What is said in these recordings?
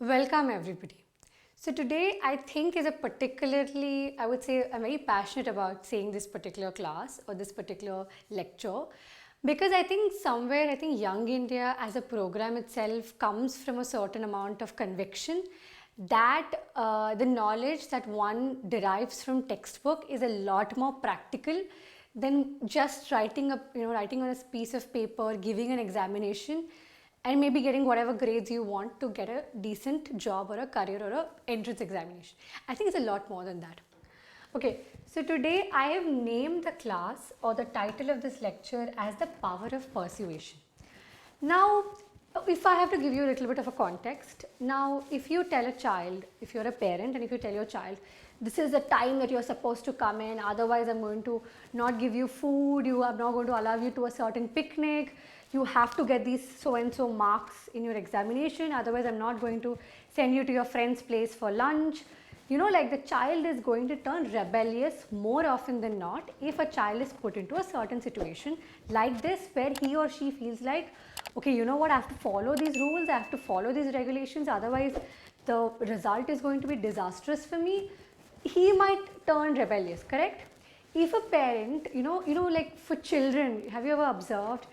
Welcome everybody. So today I think is a particularly, I would say I'm very passionate about saying this particular class or this particular lecture because I think somewhere I think Young India as a program itself comes from a certain amount of conviction that the knowledge that one derives from textbook is a lot more practical than just writing writing on a piece of paper, giving an examination and maybe getting whatever grades you want to get a decent job or a career or a entrance examination. I think it's a lot more than that. Okay, so today I have named the class or the title of this lecture as the power of persuasion. Now, if I have to give you a little bit of a context, now if you tell a child, if you're a parent and if you tell your child, this is the time that you're supposed to come in, otherwise I'm going to not give you food, I'm not going to allow you to a certain picnic, you have to get these so and so marks in your examination, otherwise I'm not going to send you to your friend's place for lunch. You know, like the child is going to turn rebellious more often than not if a child is put into a certain situation like this where he or she feels like, okay, you know what, I have to follow these rules, I have to follow these regulations, otherwise the result is going to be disastrous for me. He might turn rebellious, correct? If a parent, like for children, have you ever observed,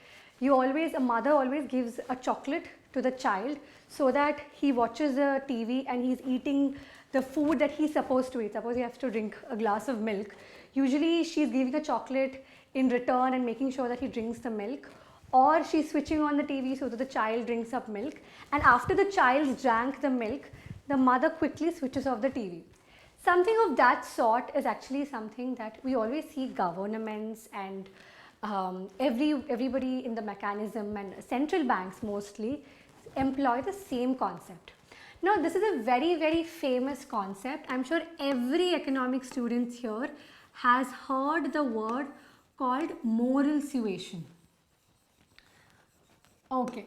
a mother always gives a chocolate to the child so that he watches the TV and he's eating the food that he's supposed to eat. Suppose he has to drink a glass of milk. Usually she's giving a chocolate in return and making sure that he drinks the milk, or she's switching on the TV so that the child drinks up milk, and after the child drank the milk, the mother quickly switches off the TV. Something of that sort is actually something that we always see governments and everybody in the mechanism and central banks mostly employ the same concept. Now this is a very, very famous concept. I'm sure every economic student here has heard the word called moral suasion. Okay,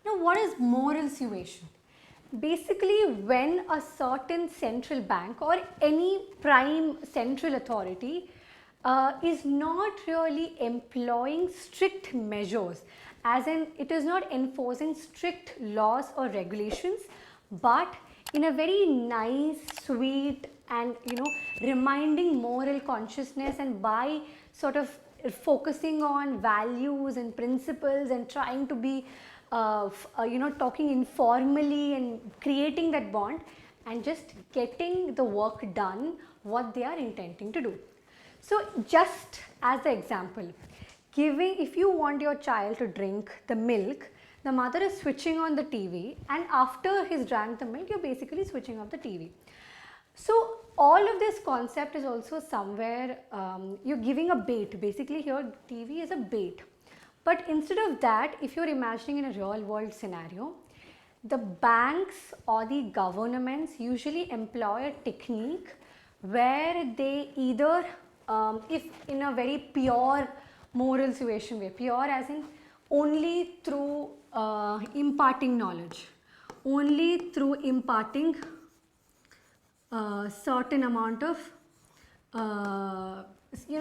now what is moral suasion? Basically, when a certain central bank or any prime central authority is not really employing strict measures, as in it is not enforcing strict laws or regulations, but in a very nice, sweet and reminding moral consciousness, and by sort of focusing on values and principles and trying to be talking informally and creating that bond and just getting the work done what they are intending to do. So just as the example, if you want your child to drink the milk, the mother is switching on the TV, and after he's drank the milk, you're basically switching off the TV. So all of this concept is also somewhere, you're giving a bait. Basically here TV is a bait. But instead of that, if you're imagining in a real world scenario, the banks or the governments usually employ a technique where they either, if in a very pure moral suasion way, pure as in only through imparting knowledge, only through imparting certain amount of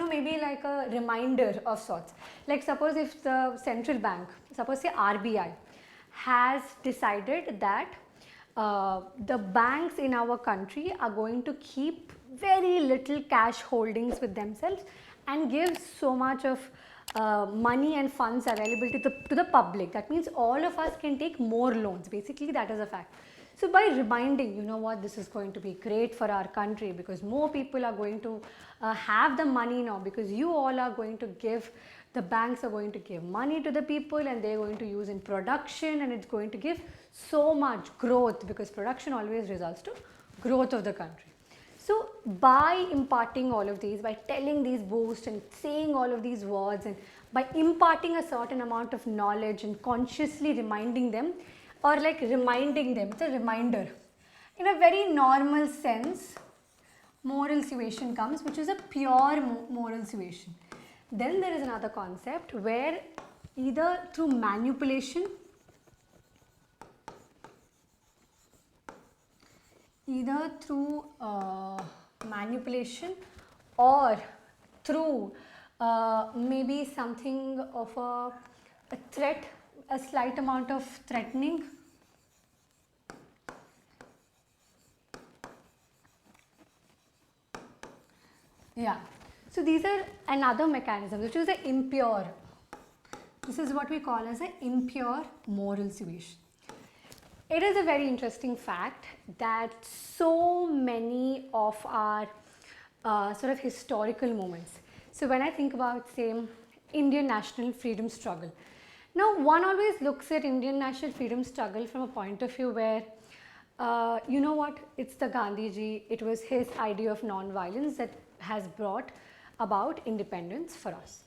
maybe like a reminder of sorts. Like suppose if the central bank, suppose say RBI, has decided that the banks in our country are going to keep very little cash holdings with themselves and give so much of money and funds available to the public. That means all of us can take more loans. Basically that is a fact. So by reminding, you know what, this is going to be great for our country because more people are going to have the money now, because you all are going to give, the banks are going to give money to the people and they're going to use in production, and it's going to give so much growth because production always results to growth of the country. So by imparting all of these, by telling these boasts and saying all of these words, and by imparting a certain amount of knowledge and consciously reminding them, or like reminding them, it's a reminder. In a very normal sense, moral suasion comes, which is a pure moral suasion. Then there is another concept where either through manipulation, or through maybe something of a threat, a slight amount of threatening, Yeah. So these are another mechanism, which is the impure. This is what we call as an impure moral suasion. It is a very interesting fact that so many of our sort of historical moments. So when I think about, say, Indian national freedom struggle. Now, one always looks at Indian national freedom struggle from a point of view where, you know what, it's the Gandhiji, it was his idea of non-violence that has brought about independence for us.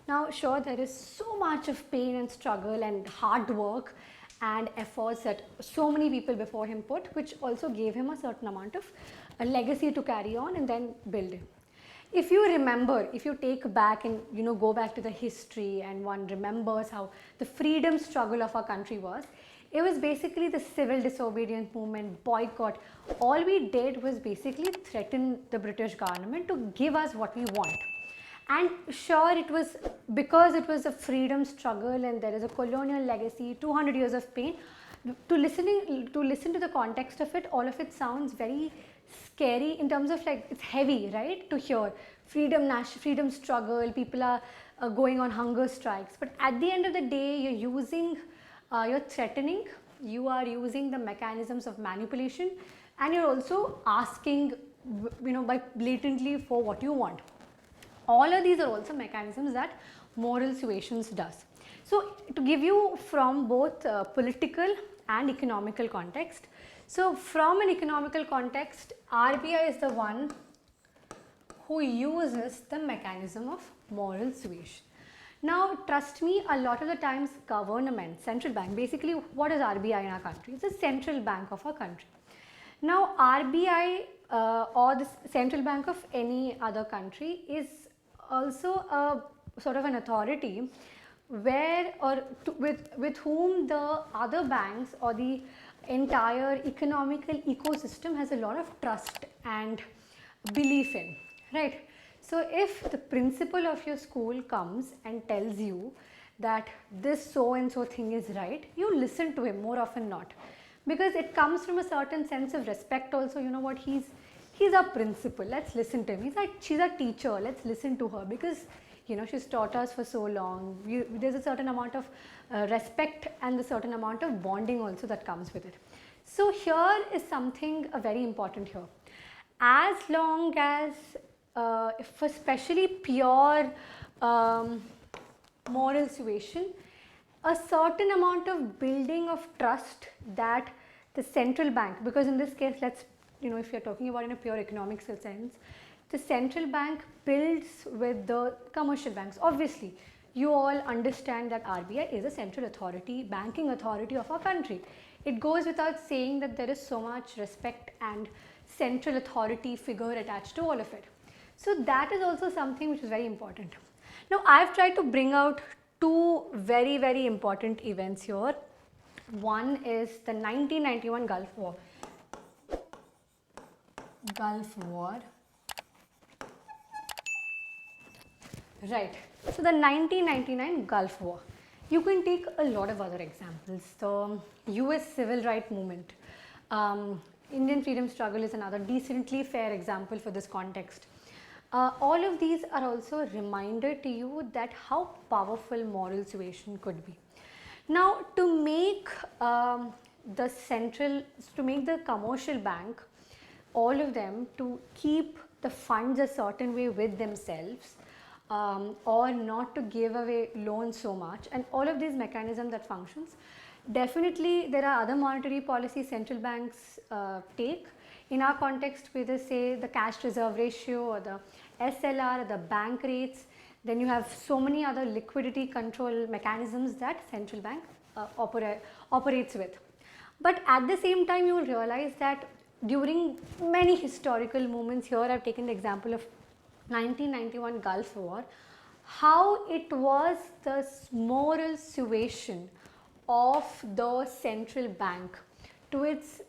Now, sure, there is so much of pain and struggle and hard work and efforts that so many people before him put, which also gave him a certain amount of a legacy to carry on and then build it. If you remember, if you take back and go back to the history and one remembers how the freedom struggle of our country was, it was basically the civil disobedience movement, boycott. All we did was basically threaten the British government to give us what we want. And sure, it was because it was a freedom struggle and there is a colonial legacy, 200 years of pain. To listen to the context of it, all of it sounds very scary in terms of like it's heavy, right? To hear freedom struggle, people are going on hunger strikes. But at the end of the day, you're threatening, you are using the mechanisms of manipulation, and you're also asking, by blatantly for what you want. All of these are also mechanisms that moral suasion does. So to give you from both political and economical context. So from an economical context, RBI is the one who uses the mechanism of moral suasion. Now trust me, a lot of the times government, central bank, basically what is RBI in our country? It's the central bank of our country. Now RBI or the central bank of any other country is also a sort of an authority where with whom the other banks or the entire economical ecosystem has a lot of trust and belief in, right? So if the principal of your school comes and tells you that this so and so thing is right, you listen to him more often not, because it comes from a certain sense of respect also. You know what, he's our principal, let's listen to him. She's our teacher, let's listen to her because she's taught us for so long. There's a certain amount of respect and a certain amount of bonding also that comes with it. So here is something very important here. As long as for especially pure moral suasion, a certain amount of building of trust that the central bank, because in this case, let's if you're talking about in a pure economic sense, the central bank builds with the commercial banks. Obviously, you all understand that RBI is a central authority, banking authority of our country. It goes without saying that there is so much respect and central authority figure attached to all of it. So that is also something which is very important. Now I've tried to bring out two very, very important events here. One is the 1991 Gulf War. Right. So the 1999 Gulf War. You can take a lot of other examples. The US civil rights movement. Indian freedom struggle is another decently fair example for this context. All of these are also a reminder to you that how powerful moral suasion could be. Now to make the commercial bank, all of them to keep the funds a certain way with themselves, or not to give away loans so much, and all of these mechanisms that functions. Definitely there are other monetary policies central banks take. In our context, we just say the cash reserve ratio or the SLR, the bank rates. Then you have so many other liquidity control mechanisms that central bank operates with. But at the same time, you will realize that during many historical moments, here I've taken the example of 1991 Gulf War, how it was the moral suasion of the central bank to its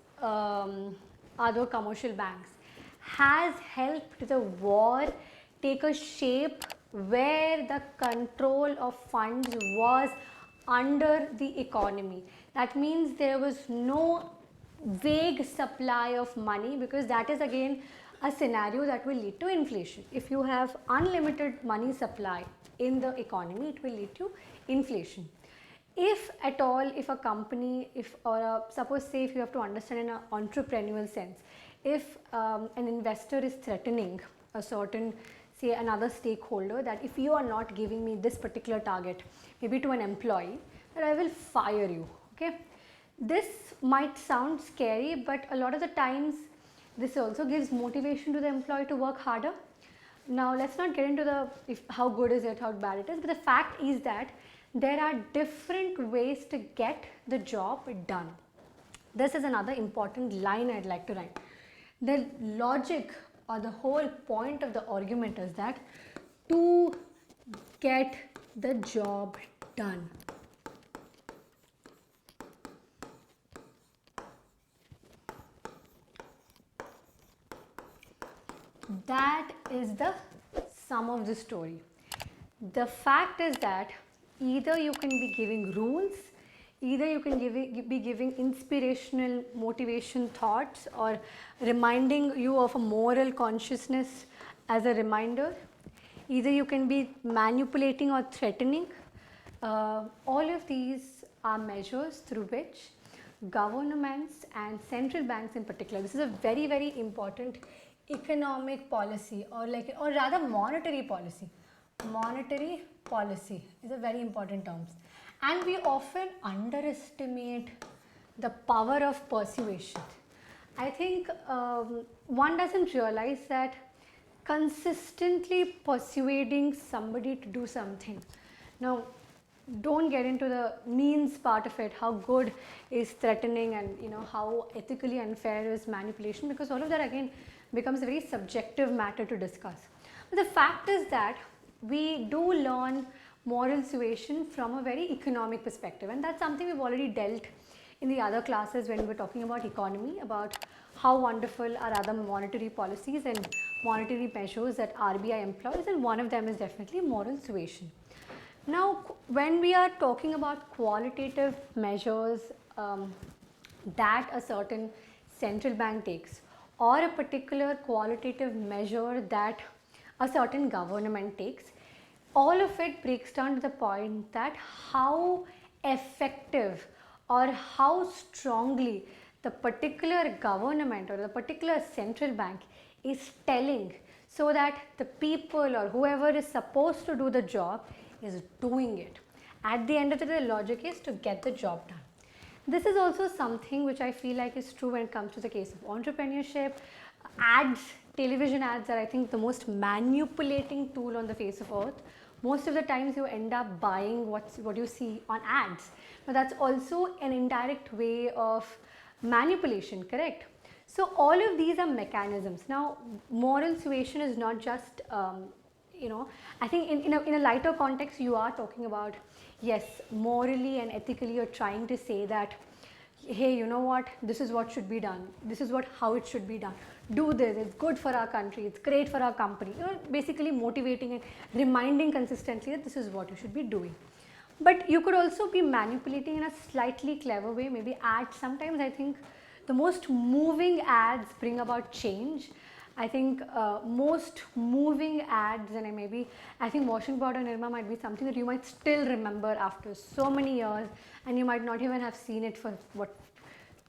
other commercial banks has helped the war take a shape where the control of funds was under the economy. That means there was no vague supply of money, because that is again a scenario that will lead to inflation. If you have unlimited money supply in the economy, it will lead to inflation. If at all, if a company, suppose say if you have to understand in an entrepreneurial sense, if an investor is threatening a certain, say another stakeholder, that if you are not giving me this particular target, maybe to an employee, that I will fire you, okay. This might sound scary, but a lot of the times this also gives motivation to the employee to work harder. Now let's not get into the how good is it, how bad it is, but the fact is that there are different ways to get the job done. This is another important line I'd like to write. The logic or the whole point of the argument is that to get the job done. That is the sum of the story. The fact is that either you can be giving rules, either you can be giving inspirational motivation thoughts, or reminding you of a moral consciousness as a reminder. Either you can be manipulating or threatening. All of these are measures through which governments and central banks in particular, this is a very, very important economic policy, or rather monetary policy. Monetary policy is a very important term, and we often underestimate the power of persuasion. I think one doesn't realize that consistently persuading somebody to do something. Now, don't get into the means part of it, how good is threatening, and how ethically unfair is manipulation, because all of that again becomes a very subjective matter to discuss. But the fact is that we do learn moral suasion from a very economic perspective, and that's something we've already dealt in the other classes when we were talking about economy, about how wonderful are other monetary policies and monetary measures that RBI employs, and one of them is definitely moral suasion. Now, when we are talking about qualitative measures that a certain central bank takes, or a particular qualitative measure that a certain government takes, all of it breaks down to the point that how effective or how strongly the particular government or the particular central bank is telling, so that the people or whoever is supposed to do the job is doing it. At the end of the day, the logic is to get the job done. This is also something which I feel like is true when it comes to the case of entrepreneurship. Ads, television ads are, I think, the most manipulating tool on the face of earth. Most of the times you end up buying what you see on ads. But that's also an indirect way of manipulation, correct? So all of these are mechanisms. Now, moral suasion is not just, I think in a lighter context, you are talking about, yes, morally and ethically you're trying to say that, hey, you know what, this is what should be done, this is how it should be done, do this, it's good for our country, it's great for our company. You're basically motivating and reminding consistently that this is what you should be doing. But you could also be manipulating in a slightly clever way, maybe ads. Sometimes I think the most moving ads bring about change. I think most moving ads, and I think washing powder Nirma might be something that you might still remember after so many years, and you might not even have seen it for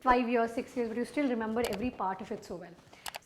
5 years, 6 years, but you still remember every part of it so well.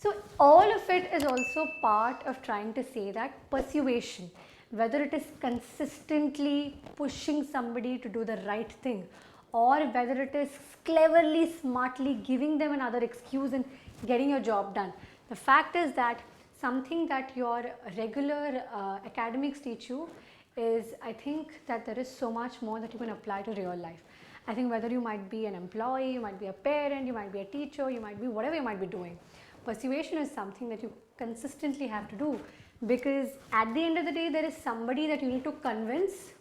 So all of it is also part of trying to say that persuasion, whether it is consistently pushing somebody to do the right thing, or whether it is cleverly, smartly giving them another excuse and getting your job done. The fact is that something that your regular academics teach you is, I think that there is so much more that you can apply to real life. I think whether you might be an employee, you might be a parent, you might be a teacher, you might be whatever you might be doing. Persuasion is something that you consistently have to do, because at the end of the day, there is somebody that you need to convince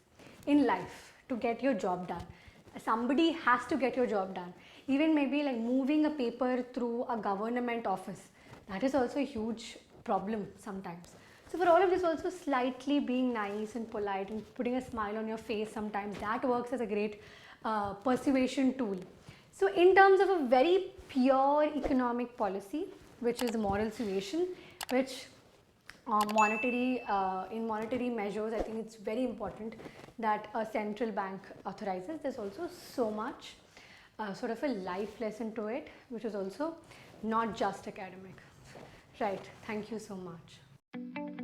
in life to get your job done. Somebody has to get your job done. Even maybe like moving a paper through a government office, that is also a huge problem sometimes. So for all of this, also slightly being nice and polite and putting a smile on your face sometimes, that works as a great persuasion tool. So in terms of a very pure economic policy, which is the moral suasion, which in monetary measures, I think it's very important that a central bank authorizes. There's also so much sort of a life lesson to it, which is also not just academic. Right. Thank you so much.